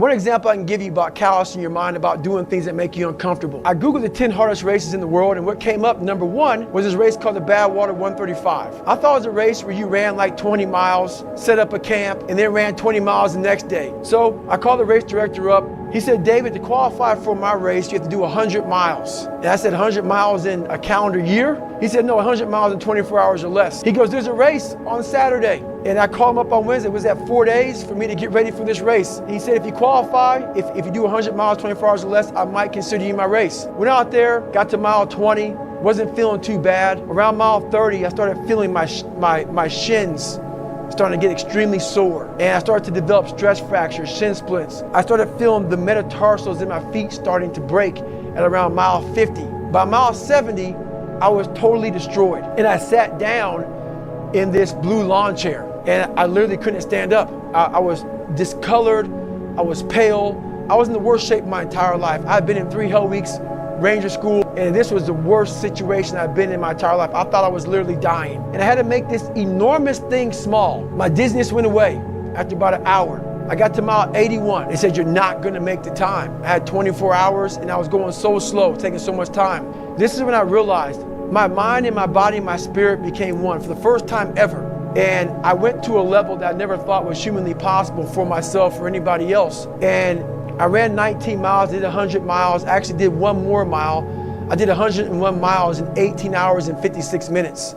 One example I can give you about callousing your mind, about doing things that make you uncomfortable. I Googled the 10 hardest races in the world, and what came up, number one, was this race called the Badwater 135. I thought it was a race where you ran like 20 miles, set up a camp, and then ran 20 miles the next day. So I called the race director up. He said, David, to qualify for my race, you have to do 100 miles. And I said, 100 miles in a calendar year? He said, no, 100 miles in 24 hours or less. He goes, there's a race on Saturday. And I called him up on Wednesday. Was that 4 days for me to get ready for this race? He said, if you qualify, if you do 100 miles, 24 hours or less, I might consider you my race. Went out there, got to mile 20, wasn't feeling too bad. Around mile 30, I started feeling my shins starting to get extremely sore. And I started to develop stress fractures, shin splints. I started feeling the metatarsals in my feet starting to break at around mile 50. By mile 70, I was totally destroyed. And I sat down in this blue lawn chair and I literally couldn't stand up. I was discolored, I was pale. I was in the worst shape of my entire life. I've been in 3 hell weeks, Ranger school, and this was the worst situation I've been in my entire life. I thought I was literally dying. And I had to make this enormous thing small. My dizziness went away after about an hour. I got to mile 81. They said, you're not gonna make the time. I had 24 hours and I was going so slow, taking so much time. This is when I realized my mind and my body and my spirit became one for the first time ever. And I went to a level that I never thought was humanly possible for myself or anybody else. And I ran 19 miles, did 100 miles, actually did one more mile. I did 101 miles in 18 hours and 56 minutes.